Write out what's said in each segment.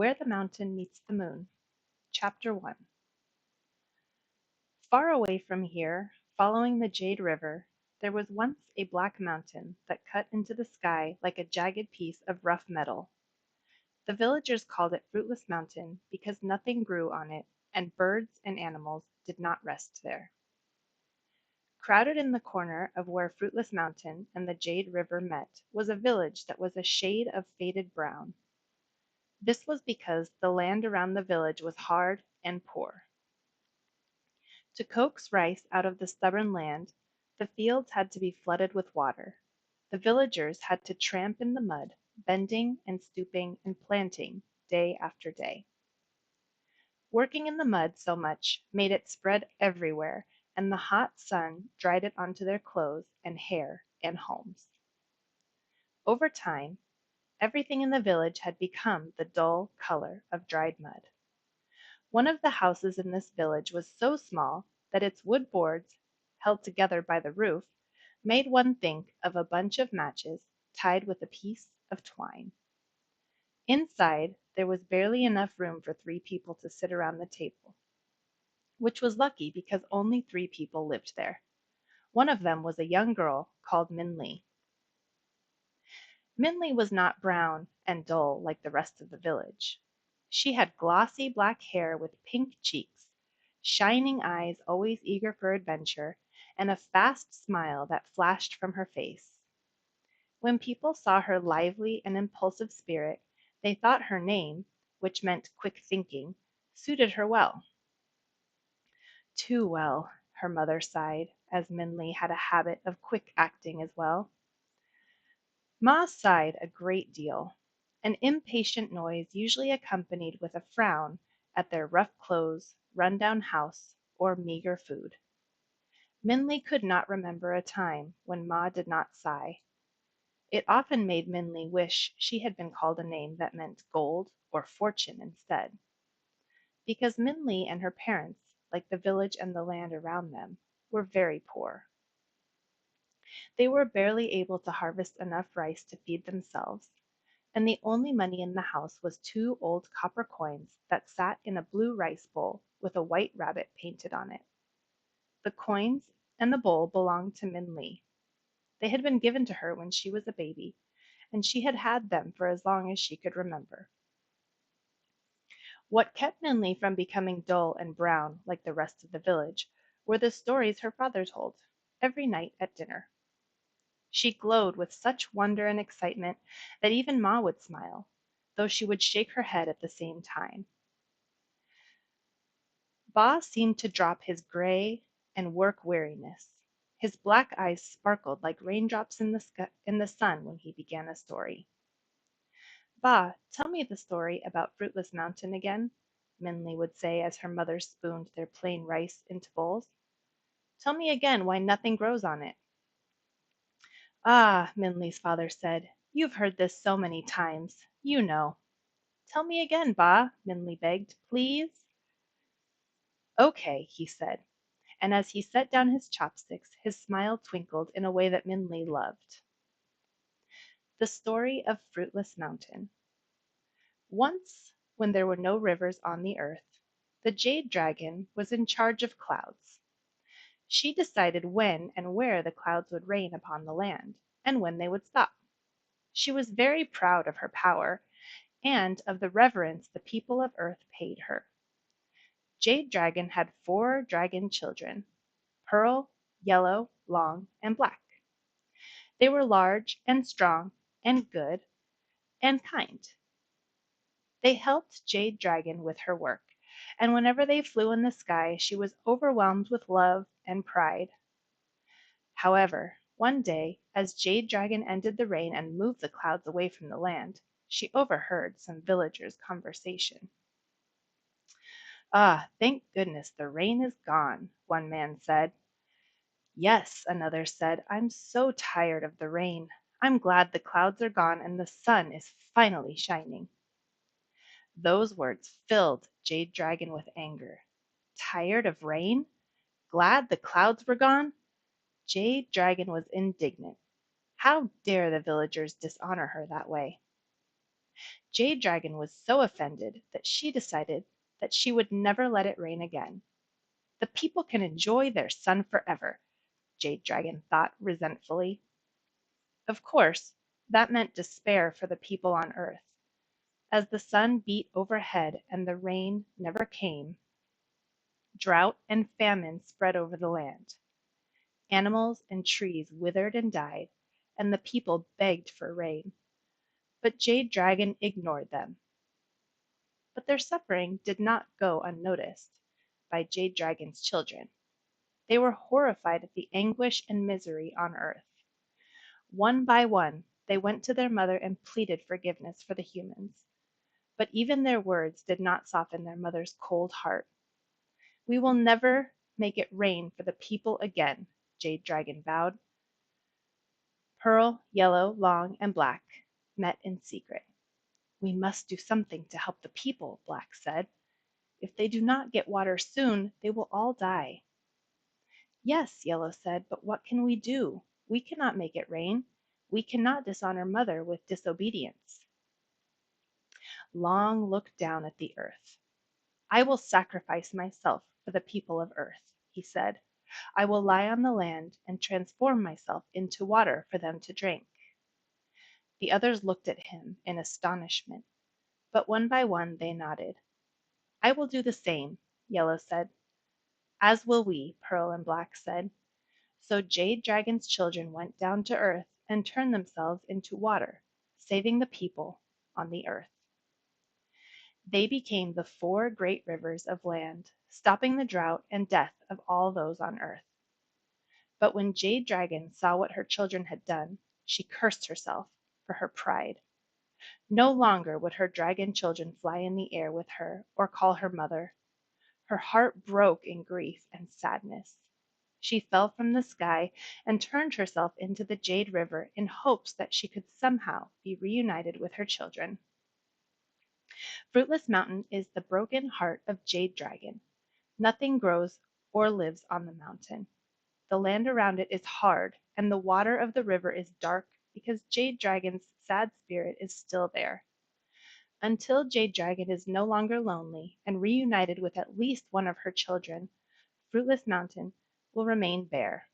Where the Mountain Meets the Moon, Chapter 1. Far away from here, following the Jade River, there was once a black mountain that cut into the sky like a jagged piece of rough metal. The villagers called it Fruitless Mountain because nothing grew on it, and birds and animals did not rest there. Crowded in the corner of where Fruitless Mountain and the Jade River met was a village that was a shade of faded brown. This was because the land around the village was hard and poor. To coax rice out of the stubborn land, the fields had to be flooded with water. The villagers had to tramp in the mud, bending and stooping and planting day after day. Working in the mud so much made it spread everywhere, and the hot sun dried it onto their clothes and hair and homes. Over time, everything in the village had become the dull color of dried mud. One of the houses in this village was so small that its wood boards, held together by the roof, made one think of a bunch of matches tied with a piece of twine. Inside, there was barely enough room for 3 people to sit around the table, which was lucky because only 3 people lived there. One of them was a young girl called Minli. Minli was not brown and dull like the rest of the village. She had glossy black hair with pink cheeks, shining eyes always eager for adventure, and a fast smile that flashed from her face. When people saw her lively and impulsive spirit, they thought her name, which meant quick thinking, suited her well. Too well, her mother sighed, as Minli had a habit of quick acting as well. Ma sighed a great deal, an impatient noise usually accompanied with a frown at their rough clothes, run-down house, or meager food. Minli could not remember a time when Ma did not sigh. It often made Minli wish she had been called a name that meant gold or fortune instead. Because Minli and her parents, like the village and the land around them, were very poor. They were barely able to harvest enough rice to feed themselves, and the only money in the house was 2 old copper coins that sat in a blue rice bowl with a white rabbit painted on it. The coins and the bowl belonged to Minli. They had been given to her when she was a baby, and she had had them for as long as she could remember. What kept Minli from becoming dull and brown like the rest of the village were the stories her father told, every night at dinner. She glowed with such wonder and excitement that even Ma would smile, though she would shake her head at the same time. Ba seemed to drop his gray and work weariness. His black eyes sparkled like raindrops in the sun when he began a story. Ba, tell me the story about Fruitless Mountain again, Minli would say as her mother spooned their plain rice into bowls. Tell me again why nothing grows on it. Ah, Minli's father said, you've heard this so many times. You know. Tell me again, Ba, Minli begged, please. Okay, he said, and as he set down his chopsticks, his smile twinkled in a way that Minli loved. The Story of Fruitless Mountain. Once, when there were no rivers on the earth, the Jade Dragon was in charge of clouds. She decided when and where the clouds would rain upon the land, and when they would stop. She was very proud of her power, and of the reverence the people of earth paid her. Jade Dragon had 4 dragon children, Pearl, Yellow, Long, and Black. They were large and strong and good and kind. They helped Jade Dragon with her work, and whenever they flew in the sky she was overwhelmed with love and pride. However, one day, as Jade Dragon ended the rain and moved the clouds away from the land, she overheard some villagers' conversation. Ah, thank goodness the rain is gone, one man said. Yes, another said, I'm so tired of the rain. I'm glad the clouds are gone and the sun is finally shining. Those words filled Jade Dragon with anger. Tired of rain? Glad the clouds were gone? Jade Dragon was indignant. How dare the villagers dishonor her that way? Jade Dragon was so offended that she decided that she would never let it rain again. The people can enjoy their sun forever, Jade Dragon thought resentfully. Of course, that meant despair for the people on Earth. As the sun beat overhead and the rain never came, drought and famine spread over the land. Animals and trees withered and died, and the people begged for rain. But Jade Dragon ignored them. But their suffering did not go unnoticed by Jade Dragon's children. They were horrified at the anguish and misery on Earth. One by one, they went to their mother and pleaded forgiveness for the humans. But even their words did not soften their mother's cold heart. We will never make it rain for the people again, Jade Dragon vowed. Pearl, Yellow, Long, and Black met in secret. We must do something to help the people, Black said. If they do not get water soon, they will all die. Yes, Yellow said, but what can we do? We cannot make it rain. We cannot dishonor Mother with disobedience. Long looked down at the earth. I will sacrifice myself for the people of Earth, he said. I will lie on the land and transform myself into water for them to drink. The others looked at him in astonishment, but one by one they nodded. I will do the same, Yellow said. As will we, Pearl and Black said. So Jade Dragon's children went down to Earth and turned themselves into water, saving the people on the Earth. They became the 4 great rivers of land, stopping the drought and death of all those on Earth. But when Jade Dragon saw what her children had done, she cursed herself for her pride. No longer would her dragon children fly in the air with her or call her mother. Her heart broke in grief and sadness. She fell from the sky and turned herself into the Jade River in hopes that she could somehow be reunited with her children. Fruitless Mountain is the broken heart of Jade Dragon. Nothing grows or lives on the mountain. The land around it is hard, and the water of the river is dark because Jade Dragon's sad spirit is still there. Until Jade Dragon is no longer lonely and reunited with at least one of her children, Fruitless Mountain will remain bare.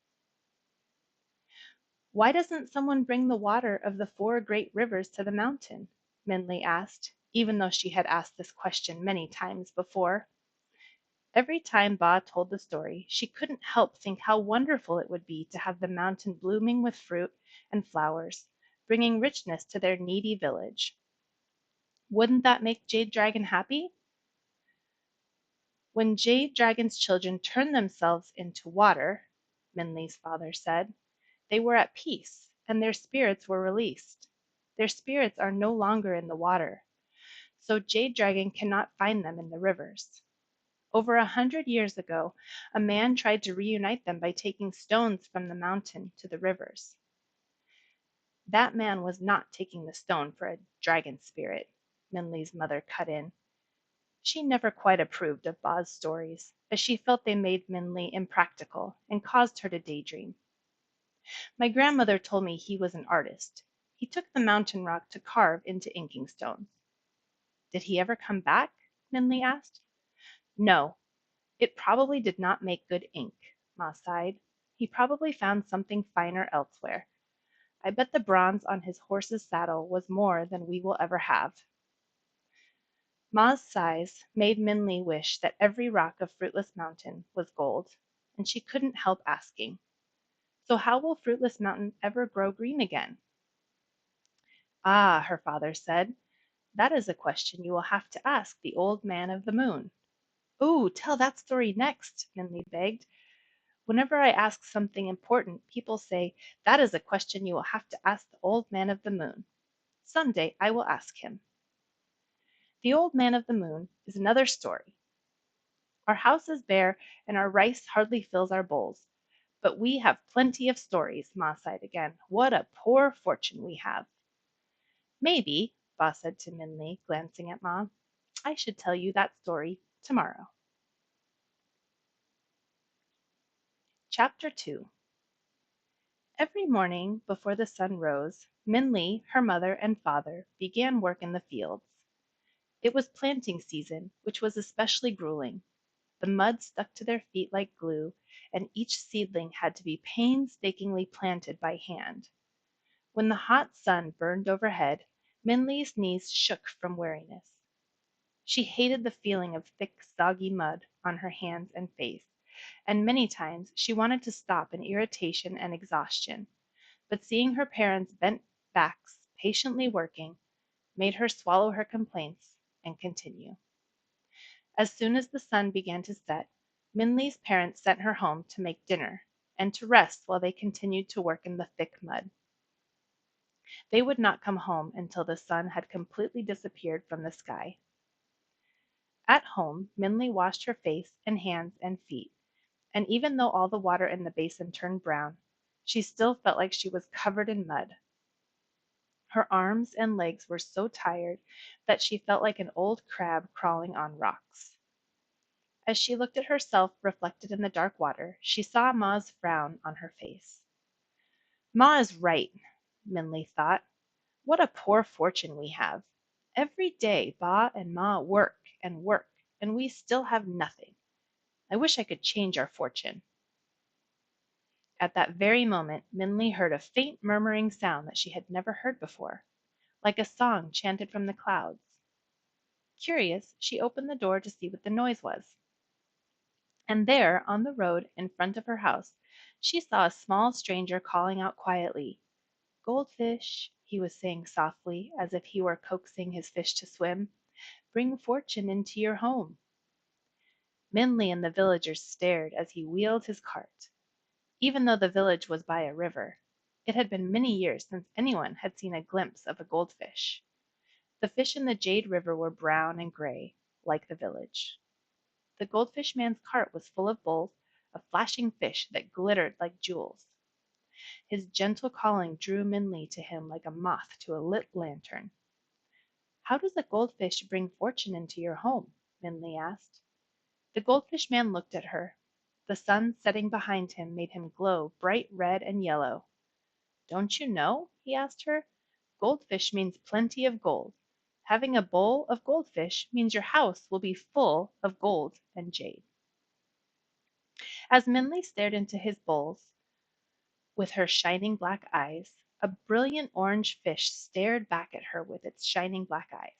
Why doesn't someone bring the water of the 4 great rivers to the mountain? Minli asked, even though she had asked this question many times before. Every time Ba told the story, she couldn't help think how wonderful it would be to have the mountain blooming with fruit and flowers, bringing richness to their needy village. Wouldn't that make Jade Dragon happy? When Jade Dragon's children turned themselves into water, Minli's father said, they were at peace, and their spirits were released. Their spirits are no longer in the water, so Jade Dragon cannot find them in the rivers. Over 100 years ago, a man tried to reunite them by taking stones from the mountain to the rivers. That man was not taking the stone for a dragon spirit, Minli's mother cut in. She never quite approved of Ba's stories, as she felt they made Minli impractical and caused her to daydream. My grandmother told me he was an artist. He took the mountain rock to carve into inking stones. Did he ever come back? Minli asked. No, it probably did not make good ink, Ma sighed. He probably found something finer elsewhere. I bet the bronze on his horse's saddle was more than we will ever have. Ma's sighs made Minli wish that every rock of Fruitless Mountain was gold, and she couldn't help asking, so how will Fruitless Mountain ever grow green again? Ah, her father said, that is a question you will have to ask the Old Man of the Moon. Ooh, tell that story next, Minli begged. Whenever I ask something important, people say, that is a question you will have to ask the Old Man of the Moon. Someday I will ask him. The Old Man of the Moon is another story. Our house is bare, and our rice hardly fills our bowls. But we have plenty of stories, Ma sighed again. What a poor fortune we have. Maybe, Ba said to Minli, glancing at Ma, I should tell you that story tomorrow. Chapter 2. Every morning before the sun rose, Minli, her mother and father, began work in the fields. It was planting season, which was especially grueling. The mud stuck to their feet like glue, and each seedling had to be painstakingly planted by hand. When the hot sun burned overhead, Minli's knees shook from weariness. She hated the feeling of thick, soggy mud on her hands and face, and many times she wanted to stop in irritation and exhaustion, but seeing her parents' bent backs patiently working made her swallow her complaints and continue. As soon as the sun began to set, Minli's parents sent her home to make dinner and to rest while they continued to work in the thick mud. They would not come home until the sun had completely disappeared from the sky. At home, Minli washed her face and hands and feet, and even though all the water in the basin turned brown, she still felt like she was covered in mud. Her arms and legs were so tired that she felt like an old crab crawling on rocks. As she looked at herself reflected in the dark water, she saw Ma's frown on her face. Ma is right, Minli thought. What a poor fortune we have. Every day Ba and Ma work, and we still have nothing. I wish I could change our fortune. At that very moment, Minli heard a faint murmuring sound that she had never heard before, like a song chanted from the clouds. Curious, she opened the door to see what the noise was. And there, on the road in front of her house, she saw a small stranger calling out quietly. Goldfish, he was saying softly, as if he were coaxing his fish to swim, bring fortune into your home. Minli and the villagers stared as he wheeled his cart. Even though the village was by a river, it had been many years since anyone had seen a glimpse of a goldfish. The fish in the Jade River were brown and gray, like the village. The goldfish man's cart was full of bowls of flashing fish that glittered like jewels. His gentle calling drew Minli to him like a moth to a lit lantern. How does a goldfish bring fortune into your home? Minli asked. The goldfish man looked at her. The sun setting behind him made him glow bright red and yellow. Don't you know? He asked her. Goldfish means plenty of gold. Having a bowl of goldfish means your house will be full of gold and jade. As Minli stared into his bowls with her shining black eyes, a brilliant orange fish stared back at her with its shining black eyes.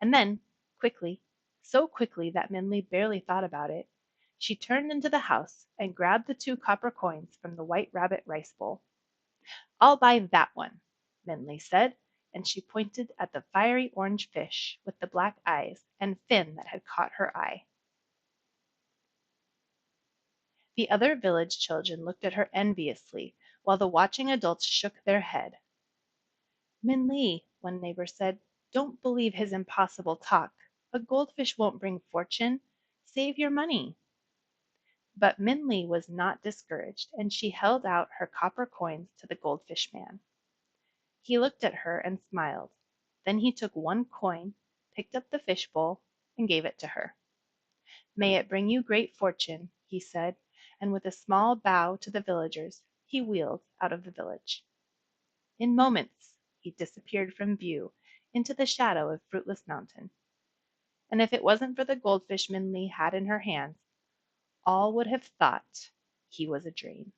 And then, quickly, so quickly that Minli barely thought about it, she turned into the house and grabbed the 2 copper coins from the white rabbit rice bowl. I'll buy that one, Minli said, and she pointed at the fiery orange fish with the black eyes and fin that had caught her eye. The other village children looked at her enviously, while the watching adults shook their head. Minli, one neighbor said, don't believe his impossible talk. A goldfish won't bring fortune. Save your money. But Minli was not discouraged, and she held out her copper coins to the goldfish man. He looked at her and smiled. Then he took 1 coin, picked up the fishbowl, and gave it to her. May it bring you great fortune, he said, and with a small bow to the villagers, he wheeled out of the village. In moments he disappeared from view into the shadow of Fruitless Mountain. And if it wasn't for the goldfish Minli had in her hands, all would have thought he was a dream.